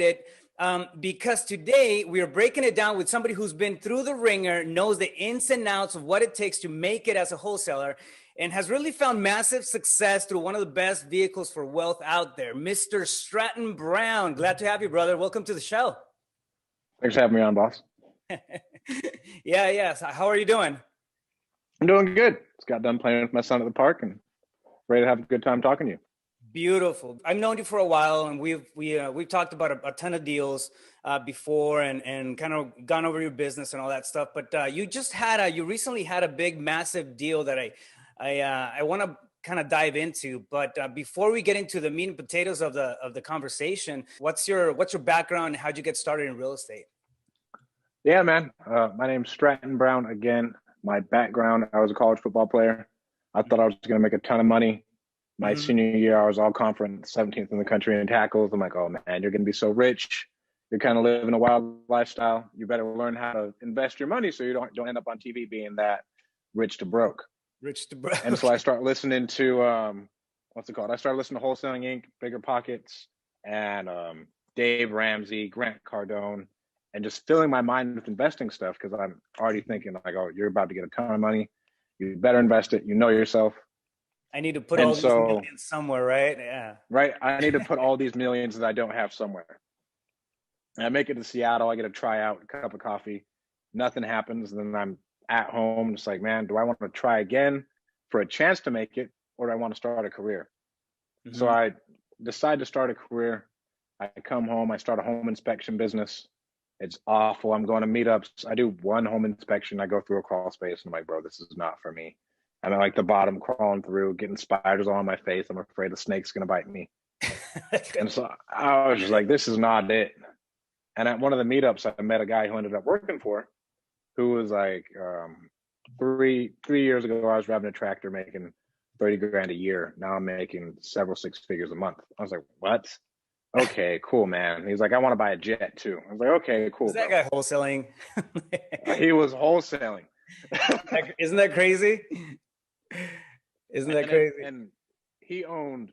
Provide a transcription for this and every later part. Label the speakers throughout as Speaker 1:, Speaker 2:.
Speaker 1: excited because today we are breaking it down with somebody who's been through the ringer, knows the ins and outs of what it takes to make it as a wholesaler, and has really found massive success through one of the best vehicles for wealth out there, Mr. Stratton Brown. Glad to have you, brother. Welcome to the show.
Speaker 2: Thanks for having me on, boss.
Speaker 1: Yeah. So how are you doing?
Speaker 2: I'm doing good. Just got done playing with my son at the park and ready to have a good time talking to you.
Speaker 1: Beautiful. I've known you for a while, and we've talked about a ton of deals before, and kind of gone over your business and all that stuff. But you recently had a big, massive deal that I want to kind of dive into. But before we get into the meat and potatoes of the conversation, what's your background? How'd you get started in real estate?
Speaker 2: Yeah, man. My name's Stratton Brown again. My background, I was a college football player. I thought I was going to make a ton of money. My senior year, I was all conference, 17th in the country in tackles. I'm like, oh man, you're going to be so rich. You're kind of living a wild lifestyle. You better learn how to invest your money so you don't end up on TV being that rich to broke.
Speaker 1: Rich to broke.
Speaker 2: And so I start listening to, what's it called? I started listening to Wholesaling Inc., Bigger Pockets, and Dave Ramsey, Grant Cardone, and just filling my mind with investing stuff because I'm already thinking like, oh, you're about to get a ton of money. You better invest it. You know yourself.
Speaker 1: I need to put all these millions somewhere, right? Yeah.
Speaker 2: Right. I need to put all these millions that I don't have somewhere. And I make it to Seattle. I get a tryout, a cup of coffee. Nothing happens. And then I'm at home, just like, man, do I want to try again for a chance to make it, or do I want to start a career? So I decide to start a career. I come home. I start a home inspection business. It's awful. I'm going to meetups. I do one home inspection. I go through a crawl space. And I'm like, bro, this is not for me. I'm at like the bottom, crawling through, getting spiders all on my face. I'm afraid a snake's going to bite me. And so I was just like, this is not it. And at one of the meetups, I met a guy who ended up working for, who was like, 3 years ago, I was driving a tractor making 30 grand a year. Now I'm making several six figures a month. I was like, what? Okay, cool, man. He's like, I want to buy a jet too. I was like, okay, cool.
Speaker 1: Is that guy wholesaling?
Speaker 2: He was wholesaling.
Speaker 1: Isn't that crazy? Isn't that crazy?
Speaker 2: And he owned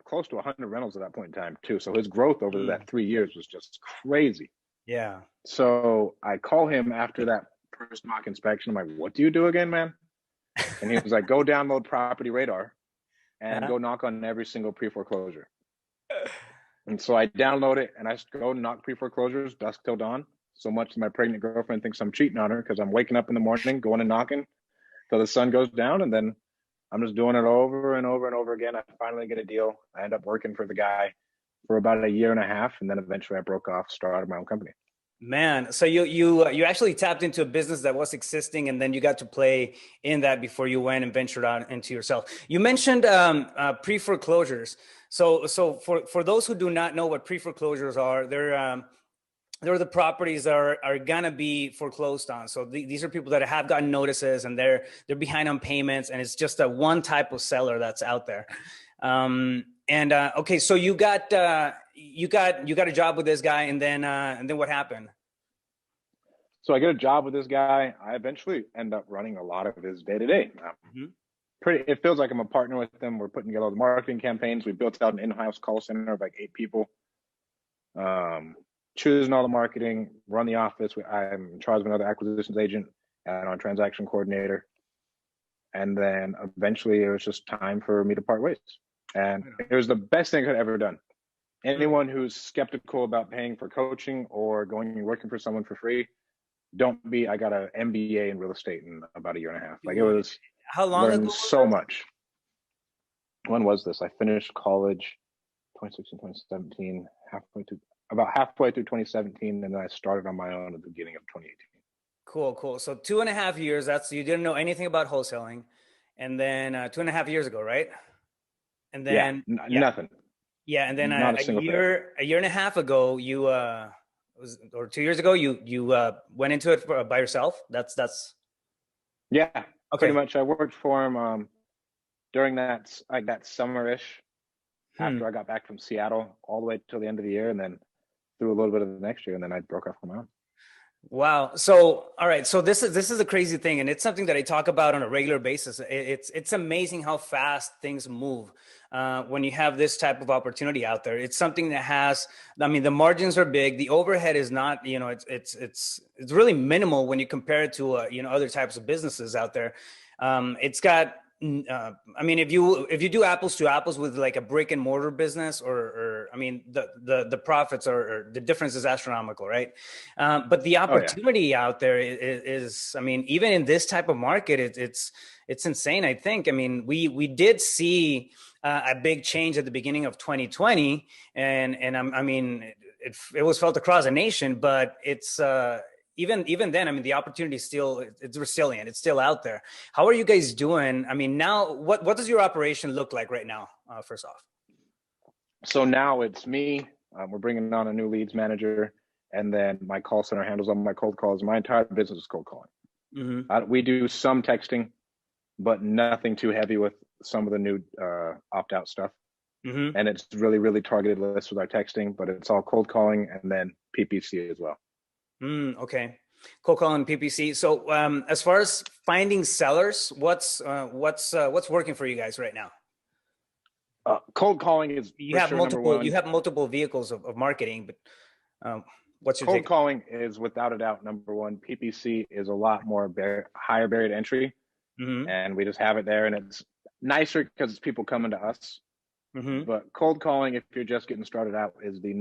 Speaker 2: close to 100 rentals at that point in time too. So his growth over that 3 years was just crazy.
Speaker 1: Yeah.
Speaker 2: So I call him after that first mock inspection. I'm like, what do you do again, man? And he was like, go download Property Radar and go knock on every single pre-foreclosure. And so I download it and I go knock pre-foreclosures dusk till dawn. So much that my pregnant girlfriend thinks I'm cheating on her because I'm waking up in the morning, going and knocking till the sun goes down. And then I'm just doing it over and over and over again. I finally get a deal. I end up working for the guy for about a year and a half. And then eventually I broke off, started my own company.
Speaker 1: Man, so you actually tapped into a business that was existing, and then you got to play in that before you went and ventured out into yourself. You mentioned pre-foreclosures. So for those who do not know what pre-foreclosures are, they're the properties that are gonna be foreclosed on. So these are people that have gotten notices and they're behind on payments, and it's just a one type of seller that's out there. Okay, so you got a job with this guy, and then what happened?
Speaker 2: So I get a job with this guy. I eventually end up running a lot of his day to day. It feels like I'm a partner with him. We're putting together the marketing campaigns. We built out an in-house call center of like 8 people. Choosing all the marketing, run the office. I'm in charge of another acquisitions agent and our transaction coordinator. And then eventually it was just time for me to part ways. And it was the best thing I could ever done. Anyone who's skeptical about paying for coaching or going and working for someone for free, don't be. I got an MBA in real estate in about a year and a half. Like, it was,
Speaker 1: how long ago?
Speaker 2: So much. When was this? I finished college 2016, 2017, about halfway through 2017, and then I started on my own at the beginning of 2018.
Speaker 1: Cool. So 2.5 years. You didn't know anything about wholesaling, and then 2.5 years ago, right? And then
Speaker 2: nothing.
Speaker 1: Yeah, and then a year and a half ago, or 2 years ago, you went into it by yourself. That's
Speaker 2: yeah. Okay. Pretty much. I worked for him during that summer-ish after I got back from Seattle, all the way till the end of the year, and then through a little bit of the next year, and then I broke off on my own.
Speaker 1: Wow. So, all right. So this is a crazy thing, and it's something that I talk about on a regular basis. It's amazing how fast things move when you have this type of opportunity out there. It's something that has, I mean, the margins are big. The overhead is not, it's really minimal when you compare it to other types of businesses out there. It's got I mean, if you do apples to apples with like a brick and mortar business, or I mean, the profits or the difference is astronomical, right? But the
Speaker 2: Oh yeah.
Speaker 1: opportunity out there I mean, even in this type of market, it's insane. I think. I mean, we did see a big change at the beginning of 2020, and I mean, it was felt across the nation, but it's. Even then, I mean, the opportunity is still, it's resilient. It's still out there. How are you guys doing? I mean, now, what does your operation look like right now? First off.
Speaker 2: So now it's me. We're bringing on a new leads manager, and then my call center handles all my cold calls. My entire business is cold calling.
Speaker 1: Mm-hmm.
Speaker 2: We do some texting, but nothing too heavy with some of the new opt-out stuff.
Speaker 1: Mm-hmm.
Speaker 2: And it's really, really targeted lists with our texting, but it's all cold calling and then PPC as well.
Speaker 1: Okay. Cold calling PPC. So, as far as finding sellers, what's working for you guys right now?
Speaker 2: Cold calling is
Speaker 1: You
Speaker 2: for
Speaker 1: have
Speaker 2: sure number
Speaker 1: multiple,
Speaker 2: one.
Speaker 1: you have multiple vehicles of marketing, but what's your
Speaker 2: Cold
Speaker 1: take?
Speaker 2: calling is without a doubt number one. PPC is a lot more higher barrier to entry,
Speaker 1: Mm-hmm.
Speaker 2: and we just have it there, and it's nicer because it's people coming to us.
Speaker 1: Mm-hmm.
Speaker 2: But cold calling, if you're just getting started out, is the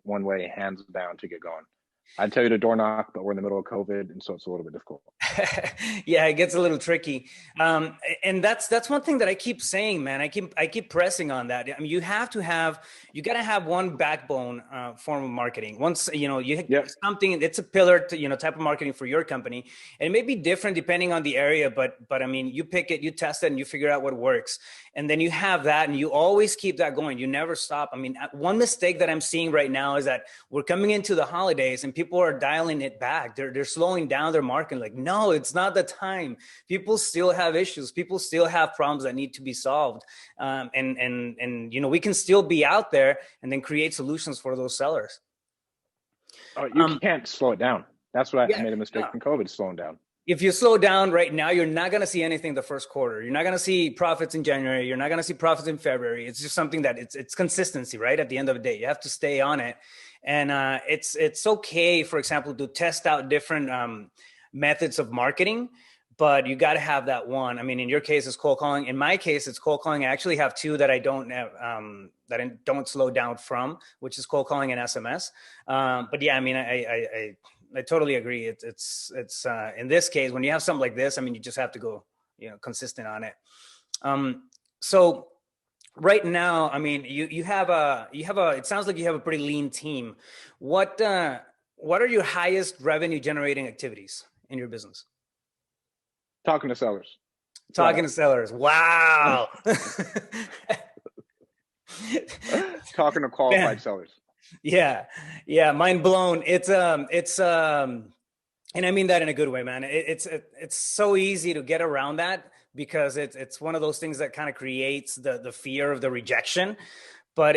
Speaker 2: one way, hands down, to get going. I'd tell you to door knock, but we're in the middle of COVID, and so it's a little bit difficult.
Speaker 1: Yeah, it gets a little tricky. And that's one thing that I keep saying, man. I keep pressing on that. I mean, you got to have one backbone form of marketing. Once you
Speaker 2: Yep.
Speaker 1: something, it's a pillar to type of marketing for your company, and it may be different depending on the area. But I mean, you pick it, you test it, and you figure out what works, and then you have that, and you always keep that going. You never stop. I mean, one mistake that I'm seeing right now is that we're coming into the holidays, and people are dialing it back. They're slowing down their marketing. Like, no, it's not the time. People still have issues. People still have problems that need to be solved. And we can still be out there and then create solutions for those sellers.
Speaker 2: Oh, you can't slow it down. That's what I
Speaker 1: Yeah.
Speaker 2: made a mistake in COVID, slowing down.
Speaker 1: If you slow down right now, you're not going to see anything the first quarter. You're not going to see profits in January. You're not going to see profits in February. It's just something that it's consistency, right? At the end of the day, you have to stay on it. And it's okay, for example, to test out different methods of marketing, but you got to have that one. I mean, in your case, it's cold calling. In my case, it's cold calling. I actually have two that I don't have, that I don't slow down from, which is cold calling and SMS. But yeah, I mean, I totally agree. It's in this case, when you have something like this, I mean, you just have to go, consistent on it. So right now, I mean, it sounds like you have a pretty lean team. What are your highest revenue generating activities in your business?
Speaker 2: Talking to sellers.
Speaker 1: Talking to sellers. Wow.
Speaker 2: Talking to qualified sellers.
Speaker 1: Yeah. Yeah. Mind blown. And I mean that in a good way, man. It's so easy to get around that because it's one of those things that kind of creates the fear of the rejection. But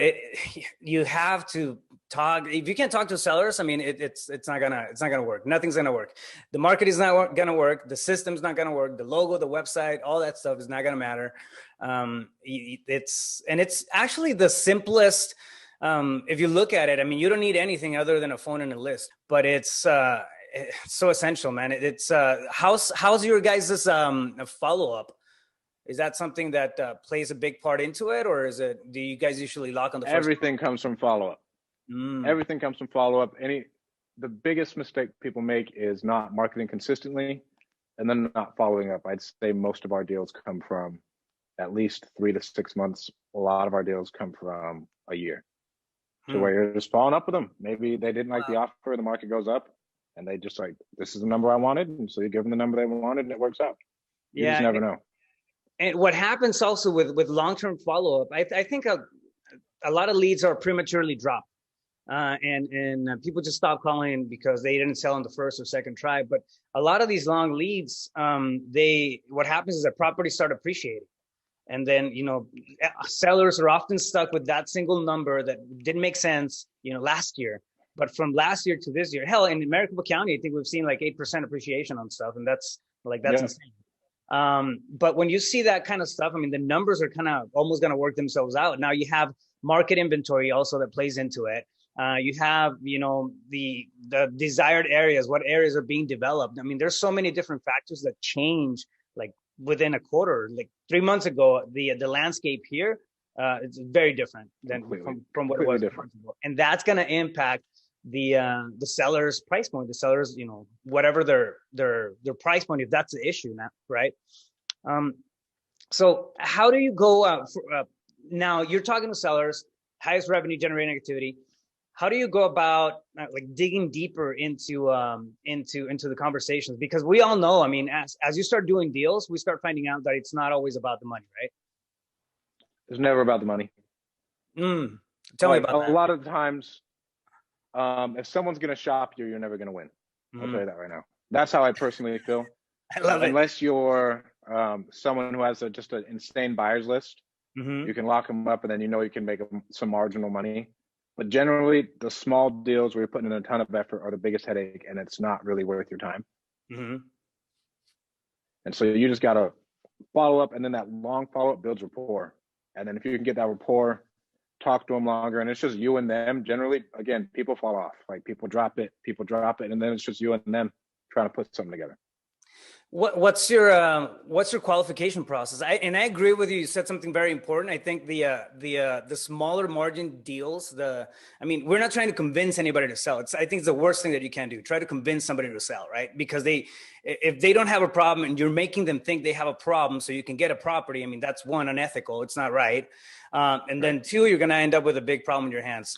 Speaker 1: you have to talk. If you can't talk to sellers, I mean, it's not gonna work. Nothing's gonna work. The market is not gonna work. The system's not gonna work. The logo, the website, all that stuff is not gonna matter. It's actually the simplest. If you look at it, I mean, you don't need anything other than a phone and a list. But it's so essential, man. How's your guys' follow up? Is that something that plays a big part into it, or do you guys usually lock on the first?
Speaker 2: Everything comes from follow up. Everything comes from follow up. The biggest mistake people make is not marketing consistently and then not following up. I'd say most of our deals come from at least 3 to 6 months. A lot of our deals come from a year to where you're just following up with them. Maybe they didn't like the offer, the market goes up, and they just like, this is the number I wanted. And so you give them the number they wanted and it works out. You just never know.
Speaker 1: And what happens also with long-term follow-up, I think a lot of leads are prematurely dropped. And people just stop calling because they didn't sell on the first or second try. But a lot of these long leads, what happens is that properties start appreciating. And then, sellers are often stuck with that single number that didn't make sense, last year. But from last year to this year, hell, in Maricopa County, I think we've seen like 8% appreciation on stuff, and that's
Speaker 2: Yeah.
Speaker 1: insane. But when you see that kind of stuff, I mean, the numbers are kind of almost going to work themselves out. Now you have market inventory also that plays into it. You have, the desired areas, what areas are being developed. I mean, there's so many different factors that change like within a quarter. Like 3 months ago, the landscape here, it's very different than from what it was
Speaker 2: different.
Speaker 1: months ago. And that's going to impact the seller's price point, the sellers, whatever their price point, if that's the issue now, right? So how do you go now you're talking to sellers, highest revenue generating activity. How do you go about like digging deeper into the conversations? Because we all know, I mean, as you start doing deals, we start finding out that it's not always about the money, right?
Speaker 2: It's never about the money.
Speaker 1: Tell me about that.
Speaker 2: A lot of times, if someone's going to shop you, you're never going to win. I'll tell you that right now. That's how I personally feel.
Speaker 1: I love it.
Speaker 2: Unless you're someone who has just an insane buyer's list, you can lock them up and then you can make some marginal money. But generally, the small deals where you're putting in a ton of effort are the biggest headache, and it's not really worth your time. And so you just got to follow up, and then that long follow-up builds rapport. And then if you can get that rapport, talk to them longer, and it's just you and them. Generally, again, people fall off. Like people drop it, and then it's just you and them trying to put something together.
Speaker 1: What's your qualification process? I agree with you. You said something very important. I think the smaller margin deals. We're not trying to convince anybody to sell. I think it's the worst thing that you can do. Try to convince somebody to sell, right? Because if they don't have a problem and you're making them think they have a problem, so you can get a property. I mean, that's one, unethical. It's not right. And then two, you're going to end up with a big problem in your hands,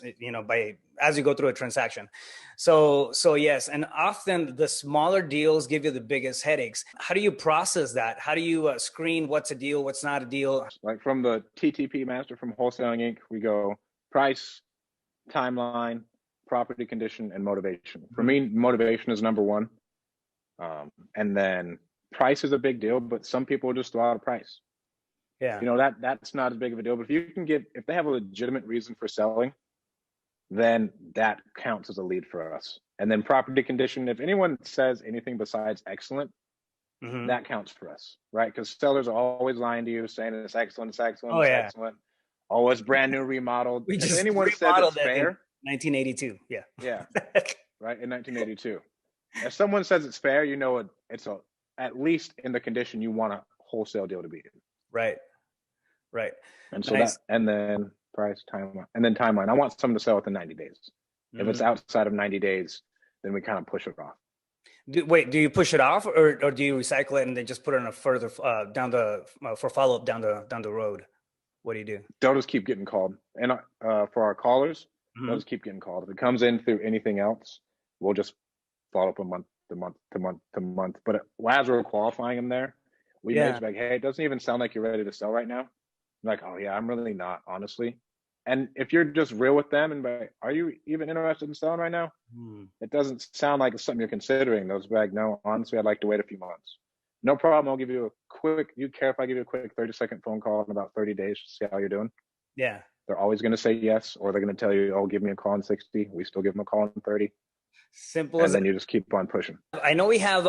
Speaker 1: as you go through a transaction. So yes. And often the smaller deals give you the biggest headaches. How do you process that? How do you screen what's a deal, what's not a deal?
Speaker 2: Like from the TTP master from Wholesaling Inc., we go price, timeline, property condition, and motivation. For me, motivation is number one. And then price is a big deal, but some people just throw out a price.
Speaker 1: Yeah.
Speaker 2: That's not as big of a deal. But if they have a legitimate reason for selling, then that counts as a lead for us. And then property condition, if anyone says anything besides excellent, that counts for us, right? Because sellers are always lying to you, saying it's excellent, it's excellent, it's excellent. Oh, it's brand new, remodeled.
Speaker 1: We just
Speaker 2: anyone says it's fair,
Speaker 1: 1982. Yeah.
Speaker 2: Right, in 1982. If someone says it's fair, it's at least in the condition you want a wholesale deal to be in.
Speaker 1: Right.
Speaker 2: And so and then price, timeline, and then timeline. I want someone to sell within 90 days. If it's outside of 90 days, then we kind of push it off.
Speaker 1: Do you push it off, or do you recycle it and then just put it on a further for follow up down the road? What do you do?
Speaker 2: They'll just keep getting called, and for our callers, they'll just keep getting called. If it comes in through anything else, we'll just follow up month to month. But as we're qualifying them there, we may be like, hey, it doesn't even sound like you're ready to sell right now. I'm like, oh yeah, I'm really not, honestly. And if you're just real with them and like, are you even interested in selling right now? It doesn't sound like it's something you're considering. Those be like, no, honestly, I'd like to wait a few months. No problem. I'll give you you care if I give you a quick 30-second phone call in about 30 days to see how you're doing? Yeah. They're always going to say yes, or they're going to tell you, oh, give me a call in 60. We still give them a call in 30. Simple. And then you just keep on pushing.
Speaker 1: I know we have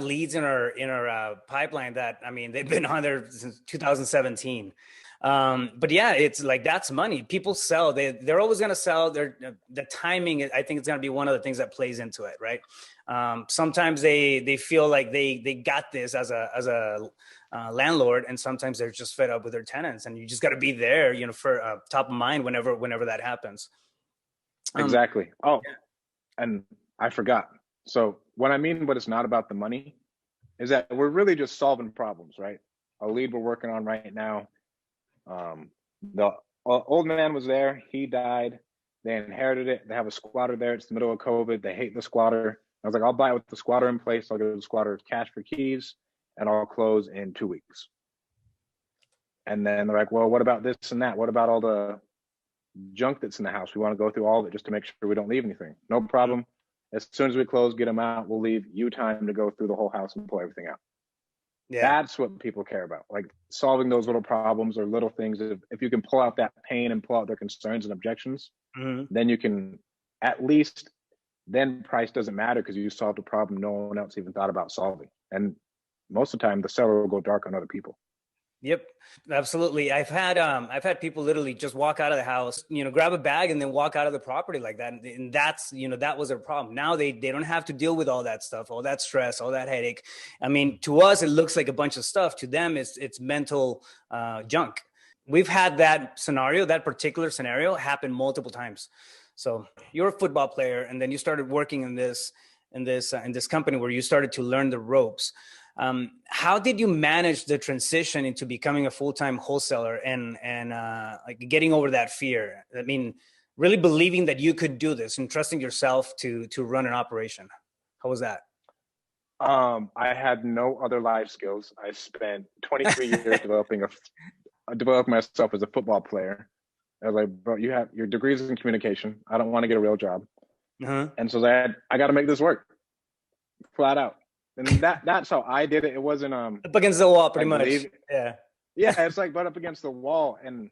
Speaker 1: leads in our pipeline that, they've been on there since 2017. But yeah, it's like, that's money. People sell, they're always going to sell. The timing, I think it's going to be one of the things that plays into it. Right. Sometimes they feel like they got this as a landlord, and sometimes they're just fed up with their tenants, and you just got to be there, for top of mind whenever that happens.
Speaker 2: Exactly. And I forgot. So what I mean, but it's not about the money, is that we're really just solving problems, right? A lead we're working on right now. The old man was there. He died. They inherited it. They have a squatter there. It's the middle of COVID. They hate the squatter. I was like, I'll buy it with the squatter in place. I'll give the squatter cash for keys, and I'll close in 2 weeks. And then they're like, well, what about this and that? What about all the junk that's in the house? We want to go through all of it just to make sure we don't leave anything. No problem. As soon as we close, get them out, we'll leave you time to go through the whole house and pull everything out. Yeah. That's what people care about, like solving those little problems or little things. If you can pull out that pain and pull out their concerns and objections, then you can at least then price doesn't matter because you solved a problem no one else even thought about solving. And most of the time, the seller will go dark on other people.
Speaker 1: Yep, absolutely. I've had people literally just walk out of the house, grab a bag and then walk out of the property like that. And that's, that was their problem. Now they don't have to deal with all that stuff, all that stress, all that headache. I mean, to us, it looks like a bunch of stuff. To them, it's mental junk. We've had that scenario, that particular scenario happen multiple times. So you're a football player, and then you started working in this company where you started to learn the ropes. How did you manage the transition into becoming a full-time wholesaler and like getting over that fear? I mean, really believing that you could do this and trusting yourself to run an operation. How was that?
Speaker 2: I had no other life skills. I spent 23 years developing myself as a football player. I was like, bro, you have your degrees in communication. I don't want to get a real job.
Speaker 1: Uh-huh.
Speaker 2: And so I got to make this work flat out. And that's how I did it. It wasn't
Speaker 1: up against the wall, pretty much. Yeah.
Speaker 2: Yeah, it's like butt up against the wall, and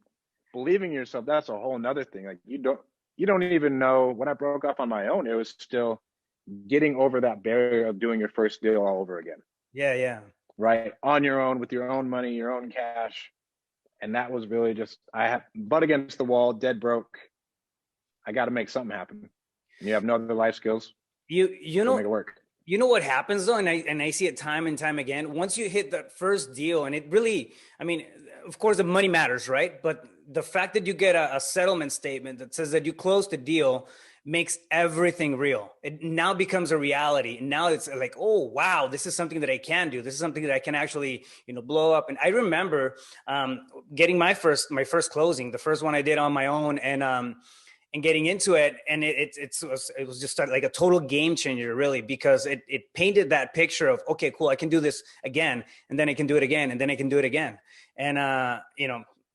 Speaker 2: believing in yourself. That's a whole nother thing. Like you don't even know. When I broke off on my own, it was still getting over that barrier of doing your first deal all over again.
Speaker 1: Yeah.
Speaker 2: Right, on your own with your own money, your own cash, and that was really just I had butt against the wall, dead broke. I got to make something happen. And you have no other life skills.
Speaker 1: You know,
Speaker 2: make it work.
Speaker 1: You know what happens though, and I see it time and time again. Once you hit that first deal, and it really, I mean, of course the money matters, right? But the fact that you get a settlement statement that says that you closed the deal makes everything real. It now becomes a reality. And now it's like, oh, wow, this is something that I can do. This is something that I can actually, blow up. And I remember getting my first closing, the first one I did on my own, and getting into it. And it was just like a total game changer, really, because it painted that picture of, okay, cool, I can do this again, and then I can do it again, and then I can do it again. And,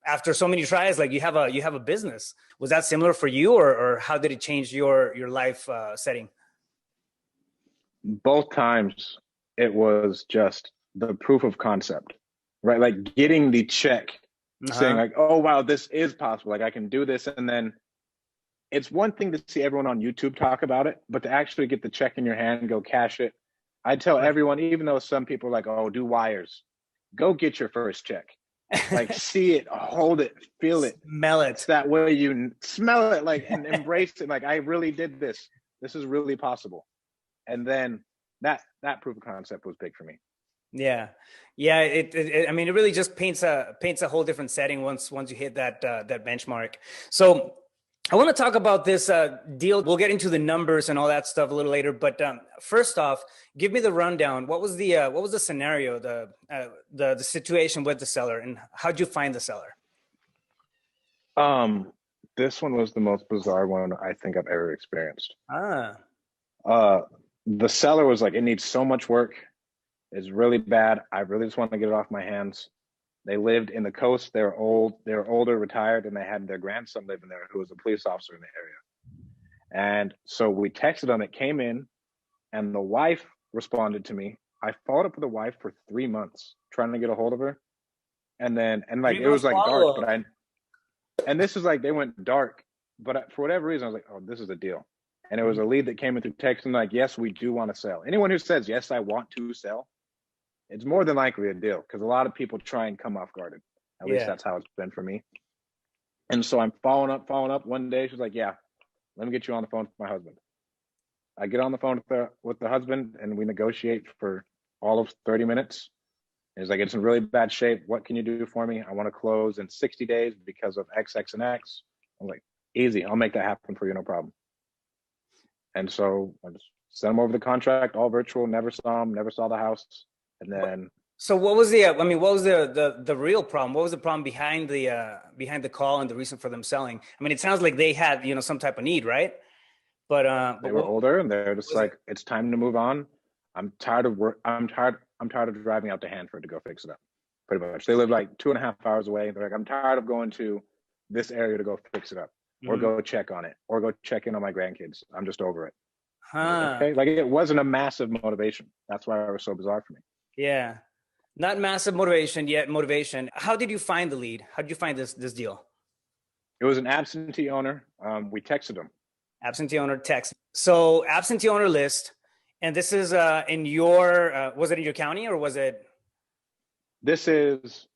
Speaker 1: after so many tries, like you have a business. Was that similar for you, or how did it change your life setting?
Speaker 2: Both times it was just the proof of concept, right? Like getting the check, saying like, oh, wow, this is possible. Like I can do this. And then it's one thing to see everyone on YouTube talk about it, but to actually get the check in your hand and go cash it. I tell everyone, even though some people are like, oh, do wires, go get your first check. Like see it, hold it, feel it,
Speaker 1: smell it.
Speaker 2: It's that way you smell it, like, and embrace it. Like I really did this. This is really possible. And then that proof of concept was big for me.
Speaker 1: Yeah. I mean, it really just paints a whole different setting once you hit that benchmark. So I want to talk about this deal. We'll get into the numbers and all that stuff a little later. But first off, give me the rundown. What was the scenario, the situation with the seller, and how'd you find the seller?
Speaker 2: This one was the most bizarre one I think I've ever experienced. The seller was like, it needs so much work. It's really bad. I really just want to get it off my hands. They lived in the coast. They were older, retired, and they had their grandson living there who was a police officer in the area. And so we texted them. It came in, and the wife responded to me. I followed up with the wife for 3 months trying to get a hold of her. And like it was like dark, and this is like they went dark, but for whatever reason I was like, oh, this is a deal. And it was a lead that came in through text and like, yes, we do want to sell. Anyone who says yes, I want to sell, it's more than likely a deal, because a lot of people try and come off guarded. At least that's how it's been for me. And so I'm following up. One day she's like, yeah, let me get you on the phone with my husband. I get on the phone with the husband, and we negotiate for all of 30 minutes. He's like, it's in really bad shape. What can you do for me? I want to close in 60 days because of X, X, and X. I'm like, easy. I'll make that happen for you. No problem. And so I just sent him over the contract, all virtual, never saw him, never saw the house. And then,
Speaker 1: so what was the real problem? What was the problem behind the call and the reason for them selling? I mean, it sounds like they had, some type of need, right? But
Speaker 2: they were older, and they're just like, it's time to move on. I'm tired of work. I'm tired of driving out to Hanford to go fix it up. Pretty much. They live like 2.5 hours away. They're like, I'm tired of going to this area to go fix it up, or go check on it, or go check in on my grandkids. I'm just over it. Okay. Like it wasn't a massive motivation. That's why it was so bizarre for me.
Speaker 1: Yeah. Not massive motivation, yet motivation. How did you find the lead? How did you find this deal?
Speaker 2: It was an absentee owner. We texted him.
Speaker 1: Absentee owner text. So absentee owner list, and this is in your was it in your county or was it?
Speaker 2: This is,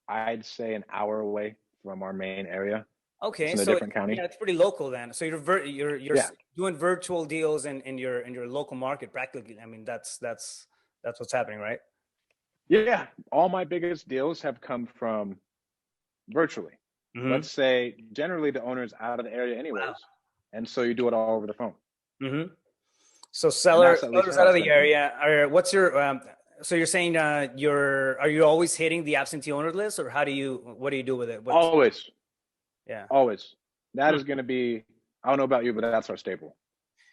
Speaker 2: I'd say, an hour away from our main area. It's
Speaker 1: Okay,
Speaker 2: in a
Speaker 1: so
Speaker 2: different county.
Speaker 1: yeah, it's pretty local then. So you're
Speaker 2: Yeah.
Speaker 1: doing virtual deals in your local market practically. I mean, that's what's happening, right?
Speaker 2: Yeah. All my biggest deals have come from virtually.
Speaker 1: Mm-hmm.
Speaker 2: Let's say generally the owner's out of the area
Speaker 1: Wow.
Speaker 2: anyways. And so you do it all over the phone.
Speaker 1: Mm-hmm. So
Speaker 2: And that's at least
Speaker 1: sellers
Speaker 2: how
Speaker 1: out of
Speaker 2: it's
Speaker 1: the
Speaker 2: been for me.
Speaker 1: area. Or what's your so you're saying are you always hitting the absentee owner list, or what do you do with it? What's
Speaker 2: Always,
Speaker 1: yeah.
Speaker 2: always. That
Speaker 1: Hmm.
Speaker 2: is going to be, I don't know about you, but that's our staple.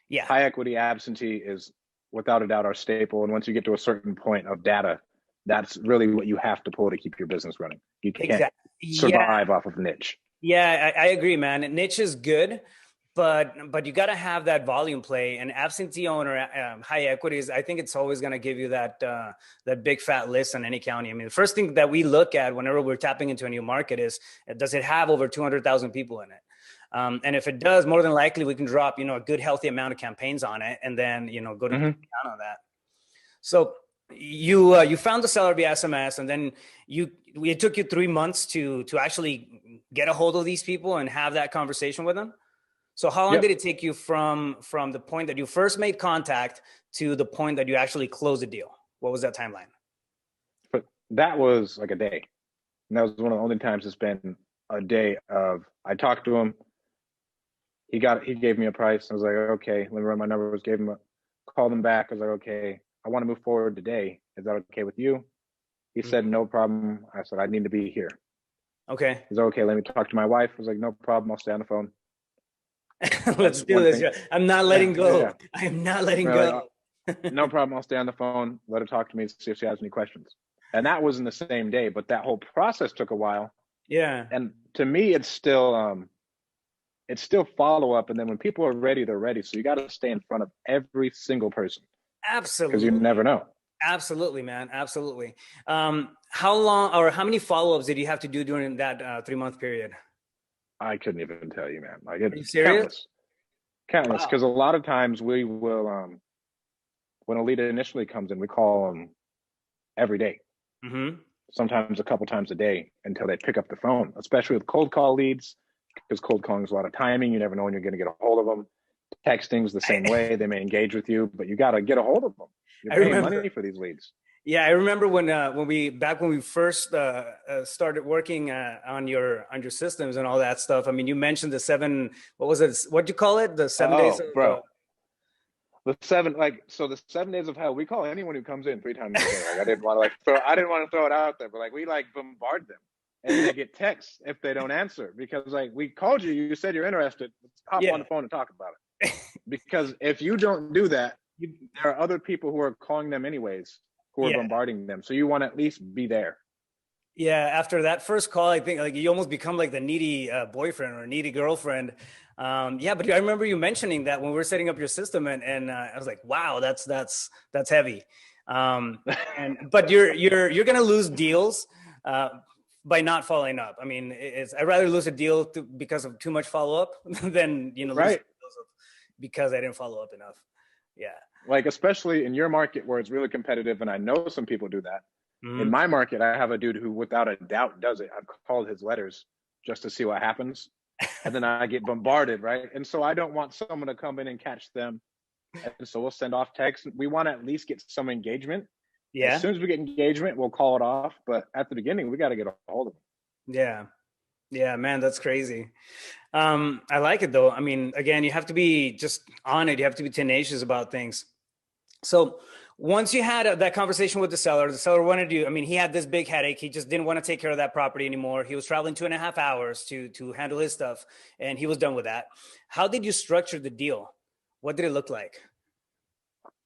Speaker 1: Yeah,
Speaker 2: High equity absentee is without a doubt our staple. And once you get to a certain point of data, that's really what you have to pull to keep your business running. You can't
Speaker 1: exactly. Yeah,
Speaker 2: survive off of niche.
Speaker 1: yeah, I agree, man. Niche is good, but you got to have that volume play. And absentee owner, high equities, I think it's always going to give you that big fat list in any county. I mean, the first thing that we look at whenever we're tapping into a new market is, does it have over 200,000 people in it? And if it does, more than likely we can drop, a good healthy amount of campaigns on it, and then go to
Speaker 2: Mm-hmm.
Speaker 1: town on that. So you found the seller via SMS, and then it took you 3 months to actually get a hold of these people and have that conversation with them. So how long
Speaker 2: Yep.
Speaker 1: did it take you from the point that you first made contact to the point that you actually closed the deal? What was that timeline?
Speaker 2: But that was like a day. And that was one of the only times it's been a day of, I talked to him. He gave me a price. I was like, okay, let me run my numbers, called him back. I was like, okay, I want to move forward today. Is that okay with you? He said,
Speaker 1: Mhm.
Speaker 2: no problem. I said, I need to be here.
Speaker 1: Okay,
Speaker 2: He's like, okay, let me talk to my wife. I was like, no problem. I'll stay on the phone.
Speaker 1: let's
Speaker 2: That's
Speaker 1: do
Speaker 2: one
Speaker 1: this.
Speaker 2: thing.
Speaker 1: Yeah. I'm not
Speaker 2: Yeah,
Speaker 1: letting
Speaker 2: yeah, yeah.
Speaker 1: go. I am not letting
Speaker 2: We're like, oh,
Speaker 1: go.
Speaker 2: no problem. I'll stay on the phone. Let her talk to me, see if she has any questions. And that was in the same day, but that whole process took a while.
Speaker 1: Yeah,
Speaker 2: And to me, it's still follow up. And then when people are ready, they're ready. So you got to stay in front of every single person because you
Speaker 1: absolutely.
Speaker 2: never know.
Speaker 1: Absolutely, man. Absolutely. How long or how many follow-ups did you have to do during that 3 month period?
Speaker 2: I couldn't even tell you, man. Like
Speaker 1: Are you
Speaker 2: it's
Speaker 1: serious?
Speaker 2: countless, countless.
Speaker 1: Wow.
Speaker 2: Because a lot of times we will, when a lead initially comes in, we call them every day,
Speaker 1: Mm-hmm.
Speaker 2: sometimes a couple times a day until they pick up the phone, especially with cold call leads, because cold calling is a lot of timing. You never know when you're going to get a hold of them. Texting's the same
Speaker 1: I,
Speaker 2: way. They may engage with you, but you got to get a hold of them. You're
Speaker 1: I
Speaker 2: paying
Speaker 1: remember.
Speaker 2: money for these leads.
Speaker 1: Yeah, I remember when we first started working on your systems and all that stuff. I mean, you mentioned the seven. What was it? What do you call it? The 7 days
Speaker 2: Oh,
Speaker 1: of.
Speaker 2: bro. The 7 days of hell, we call anyone who comes in 3 times a day. Like I didn't want to throw it out there, but like we like bombard them. And they get texts if they don't answer because like we called you, you said you're interested. Let's hop on
Speaker 1: Yeah,
Speaker 2: the phone and talk about it. Because if you don't do that, there are other people who are calling them anyways, who are
Speaker 1: yeah.
Speaker 2: bombarding them. So you want to at least be there.
Speaker 1: Yeah, after that first call, I think like you almost become like the needy boyfriend or needy girlfriend. Yeah, but I remember you mentioning that when we were setting up your system, and I was like, wow, that's heavy. But you're gonna lose deals uh, by not following up. I mean, I'd rather lose a deal because of too much follow up than lose
Speaker 2: Right.
Speaker 1: deals because I didn't follow up enough. Yeah.
Speaker 2: Like especially in your market where it's really competitive, and I know some people do that. In
Speaker 1: Mhm.
Speaker 2: my market, I have a dude who without a doubt does it. I've called his letters just to see what happens. And then I get bombarded, right? And so I don't want someone to come in and catch them. And so we'll send off texts. We want to at least get some engagement. As
Speaker 1: Yeah.
Speaker 2: soon as we get engagement, we'll call it off. But at the beginning, we got to get a hold of them.
Speaker 1: Yeah. Yeah, man, that's crazy. I like it though. I mean, again, you have to be just on it. You have to be tenacious about things. So once you had that conversation with the seller wanted you. I mean, he had this big headache. He just didn't want to take care of that property anymore. He was traveling 2.5 hours to handle his stuff, and he was done with that. How did you structure the deal? What did it look like?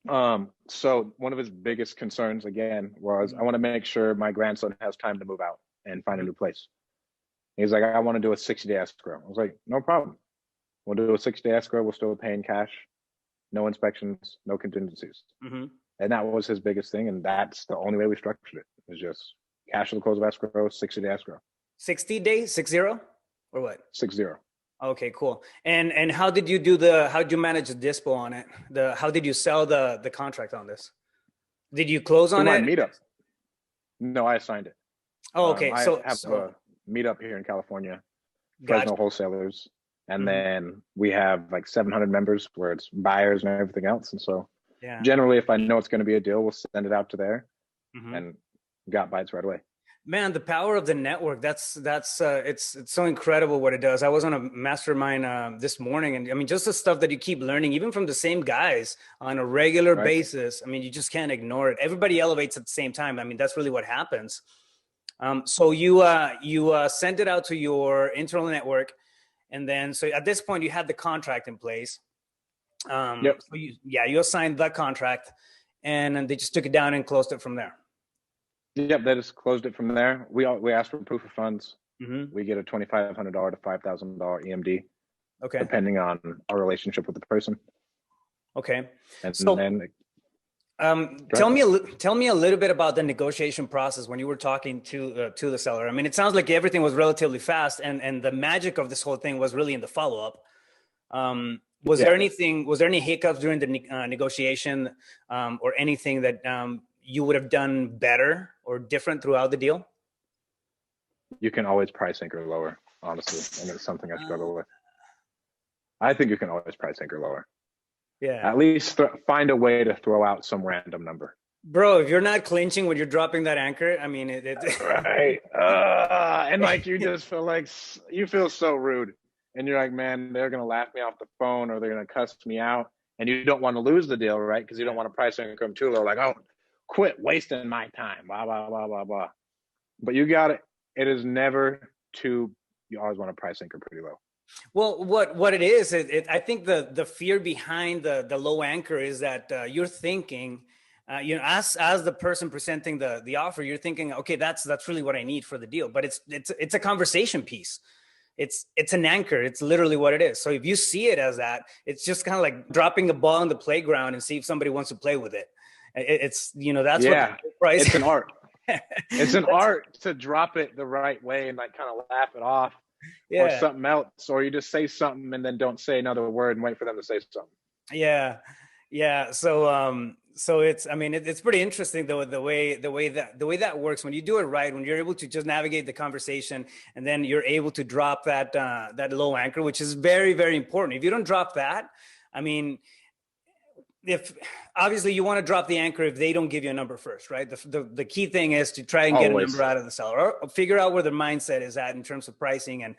Speaker 2: So one of his biggest concerns again was I
Speaker 1: Mhm.
Speaker 2: want to make sure my grandson has time to move out and find a
Speaker 1: Mhm.
Speaker 2: new place. He's like, I want to do a 60-day escrow. I was like, no problem. We'll do a 60-day escrow. We'll still pay in cash, no inspections, no contingencies.
Speaker 1: Mhm.
Speaker 2: And that was his biggest thing. And that's the only way we structured it. It was just cash to the close of escrow, 60-day escrow,
Speaker 1: 60 days, 60, or what?
Speaker 2: 60.
Speaker 1: Okay, cool. And how did you manage the dispo on it? How did you sell the contract on this? Did you close
Speaker 2: Through
Speaker 1: on
Speaker 2: my
Speaker 1: it?
Speaker 2: meetup. No, I signed it.
Speaker 1: Oh, okay.
Speaker 2: I
Speaker 1: So
Speaker 2: have a meetup here in California,
Speaker 1: gotcha.
Speaker 2: Fresno Wholesalers, and
Speaker 1: Hmm.
Speaker 2: then we have like 700 members where it's buyers and everything else. And so
Speaker 1: Yeah.
Speaker 2: generally, if I know it's going to be a deal, we'll send it out to there
Speaker 1: Hmm.
Speaker 2: and got bites right away.
Speaker 1: Man, the power of the network, it's so incredible what it does. I was on a mastermind this morning, and I mean just the stuff that you keep learning even from the same guys on a regular
Speaker 2: Right?
Speaker 1: basis. I mean, you just can't ignore it. Everybody elevates at the same time. I mean, that's really what happens. So you sent it out to your internal network, and then so at this point you had the contract in place.
Speaker 2: Yep.
Speaker 1: So you assigned that contract, and then they just took it down and closed it from there.
Speaker 2: Yep. They just closed it from there. We asked for proof of funds.
Speaker 1: Hmm.
Speaker 2: We get a $2,500 to $5,000 EMD,
Speaker 1: Okay.
Speaker 2: depending on our relationship with the person.
Speaker 1: Okay.
Speaker 2: And
Speaker 1: So
Speaker 2: then
Speaker 1: tell me a little bit about the negotiation process when you were talking to the seller. I mean, it sounds like everything was relatively fast, and the magic of this whole thing was really in the follow up.
Speaker 2: yeah,
Speaker 1: Was there any hiccups during the negotiation, or anything that you would have done better or different throughout the deal?
Speaker 2: you can always price anchor lower, honestly. And it's something I
Speaker 1: Uh,
Speaker 2: struggle with. I think you can always price anchor lower.
Speaker 1: yeah,
Speaker 2: At least find a way to throw out some random number.
Speaker 1: bro. If you're not clinching when you're dropping that anchor, I mean,
Speaker 2: Right. And like you just feel like you feel so rude. And you're like, man, they're going to laugh me off the phone or they're going to cuss me out. And you don't want to lose the deal, right? Because you don't
Speaker 1: yeah.
Speaker 2: want to price income too low. Like, oh, quit wasting my time, blah, blah, blah, blah, blah. But you got it. It is never too, you always want to price anchor pretty low.
Speaker 1: Well, what it is, I think the fear behind the low anchor is that you're thinking, as the person presenting the offer, you're thinking, okay, that's really what I need for the deal. But it's a conversation piece. It's an anchor. It's literally what it is. So if you see it as that, it's just kind of like dropping a ball on the playground and see if somebody wants to play with it. It's that's what the
Speaker 2: Yeah.
Speaker 1: price.
Speaker 2: It's an art. It's an art to drop it the right way and like kind of laugh it off or
Speaker 1: Yeah.
Speaker 2: something else, or you just say something and then don't say another word and wait for them to say something.
Speaker 1: Yeah, yeah. So it's, I mean, it's pretty interesting though, the way that works when you do it right, when you're able to just navigate the conversation, and then you're able to drop that low anchor, which is very, very important. If you don't drop that, I mean, if obviously you want to drop the anchor if they don't give you a number first, right? The key thing is to try and get a number
Speaker 2: Always.
Speaker 1: out of the seller, or figure out where their mindset is at in terms of pricing,
Speaker 2: Yep.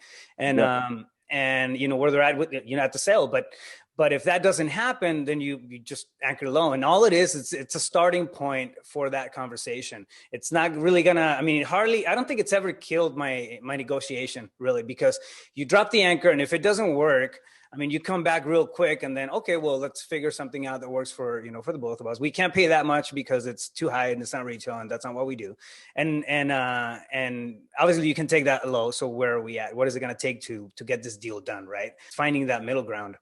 Speaker 1: and where they're at with at the sale. But if that doesn't happen, then you just anchor low, and all it is, it's a starting point for that conversation. It's not really gonna, I mean, I don't think it's ever killed my negotiation really, because you drop the anchor, and if it doesn't work, I mean, you come back real quick, and then, okay, well, let's figure something out that works for the both of us. We can't pay that much because it's too high and it's not retail, and that's not what we do. And obviously you can take that low. So where are we at? What is it going to take to get this deal done? Right. Finding that middle ground.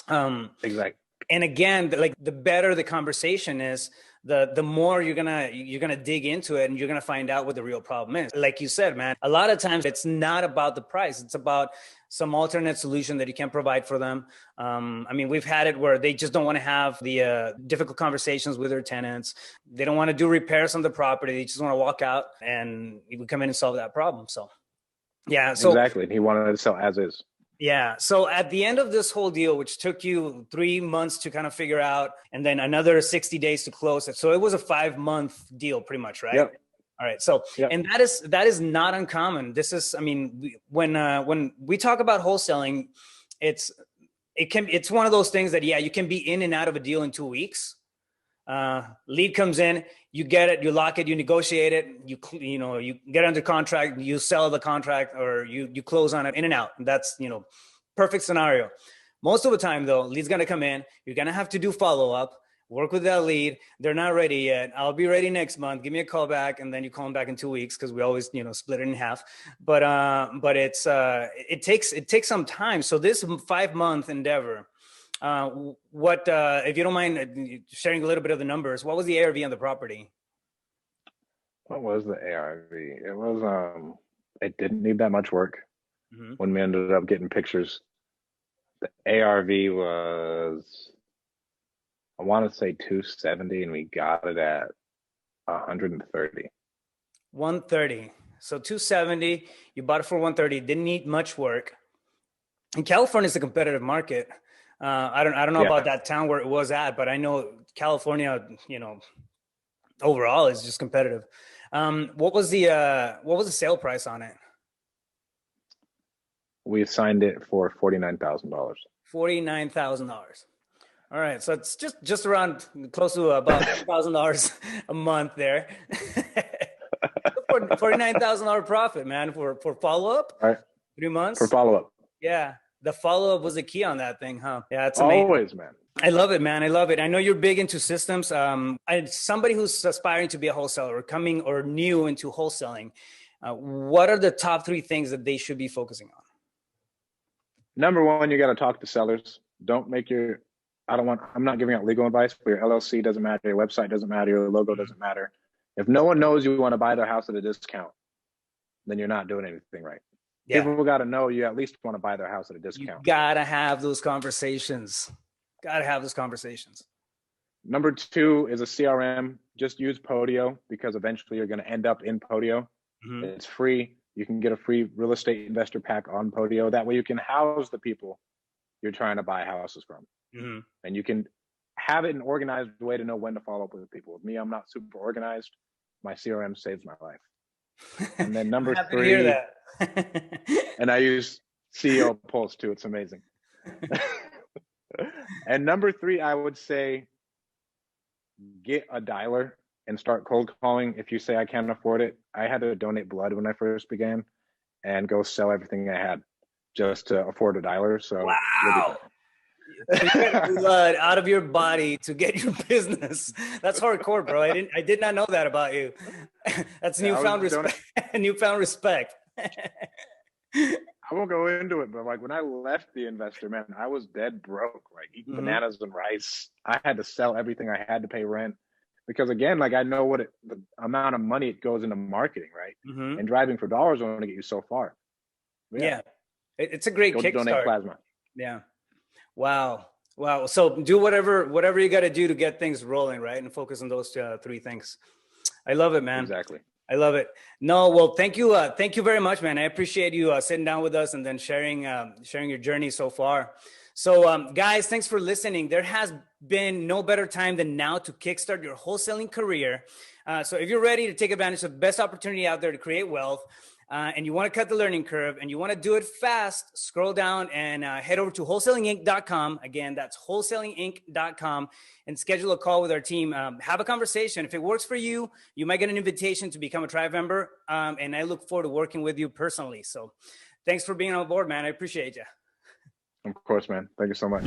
Speaker 2: Exactly.
Speaker 1: And again, like the better the conversation is, the more you're gonna dig into it, and you're gonna find out what the real problem is. Like you said, man, a lot of times it's not about the price, it's about some alternate solution that you can provide for them. I mean, we've had it where they just don't want to have the difficult conversations with their tenants. They don't want to do repairs on the property. They just want to walk out, and we come in and solve that problem. So yeah. So
Speaker 2: Exactly. And he wanted to sell as is.
Speaker 1: yeah. So at the end of this whole deal, which took you 3 months to kind of figure out, and then another 60 days to close it. So it was a 5-month deal pretty much, right?
Speaker 2: Yep.
Speaker 1: All right. So,
Speaker 2: Yep.
Speaker 1: and that is not uncommon. This is, I mean, when we talk about wholesaling, it's one of those things that, yeah, you can be in and out of a deal in 2 weeks. Lead comes in, you get it, you lock it, you negotiate it, you get under contract, you sell the contract, or you close on it, in and out. And that's, perfect scenario. Most of the time though, lead's going to come in, you're going to have to do follow-up, work with that lead. They're not ready yet. I'll be ready next month. Give me a call back. And then you call them back in 2 weeks, because we always, split it in half. But it takes some time. So this 5-month endeavor, if you don't mind sharing a little bit of the numbers, what was the ARV on the property?
Speaker 2: What was the ARV? It was it didn't need that much work. when we ended up getting pictures. The ARV was, I want to say 270, and we got it at 130.
Speaker 1: 130. So 270, you bought it for 130. Didn't need much work. And California is a competitive market. I don't know about that town where it was at, but I know California, you know, overall is just competitive. What was the sale price on it?
Speaker 2: We signed it for $49,000.
Speaker 1: $49,000. All right, so it's just around close to about $1,000 a month there. $49,000 profit, man, for follow up.
Speaker 2: All right.
Speaker 1: 3 months
Speaker 2: for follow up.
Speaker 1: Yeah, the follow up was the key on that thing, huh? Yeah, it's amazing.
Speaker 2: Always, man.
Speaker 1: I love it, man. I love it. I know you're big into systems. Somebody who's aspiring to be a wholesaler or coming or new into wholesaling, what are the top 3 things that they should be focusing on?
Speaker 2: Number 1, you got to talk to sellers. Don't make your, I'm not giving out legal advice, but your LLC doesn't matter. Your website doesn't matter. Your logo doesn't matter. If no one knows you want to buy their house at a discount, then you're not doing anything right. Yeah. People got to know you at least want to buy their house at a discount.
Speaker 1: You got to have those conversations. Got to have those conversations.
Speaker 2: Number 2 is a CRM. Just use Podio, because eventually you're going to end up in Podio. It's free. You can get a free real estate investor pack on Podio. That way you can house the people you're trying to buy houses from. And you can have it in an organized way to know when to follow up with people. With me, I'm not super organized. My CRM saves my life. And then number 3,
Speaker 1: hear that.
Speaker 2: and I use CEO Pulse too. It's amazing. And number 3, I would say, get a dialer and start cold calling. If you say I can't afford it, I had to donate blood when I first began and go sell everything I had just to afford a dialer. So
Speaker 1: wow. You get blood out of your body to get your business. That's hardcore, bro. I did not know that about you. That's newfound respect. Newfound respect.
Speaker 2: I won't go into it, but like when I left the investor, man, I was dead broke, like eating bananas and rice. I had to sell everything I had to pay rent, because again, like I know the amount of money it goes into marketing, right? And driving for dollars will only get you so far.
Speaker 1: Yeah. It's a great kickstart.
Speaker 2: Donate plasma.
Speaker 1: Yeah. Wow. So do whatever you got to do to get things rolling, right? And focus on those 3 things. I love it, man.
Speaker 2: Exactly.
Speaker 1: I love it. No, well, thank you very much, man. I appreciate you sitting down with us and then sharing your journey so far. So, guys, thanks for listening. There has been no better time than now to kickstart your wholesaling career. So if you're ready to take advantage of the best opportunity out there to create wealth, and you want to cut the learning curve and you want to do it fast, scroll down and head over to wholesalinginc.com. Again, that's wholesalinginc.com, and schedule a call with our team. Have a conversation. If it works for you, you might get an invitation to become a tribe member. And I look forward to working with you personally. So thanks for being on board, man. I appreciate you.
Speaker 2: Of course, man. Thank you so much.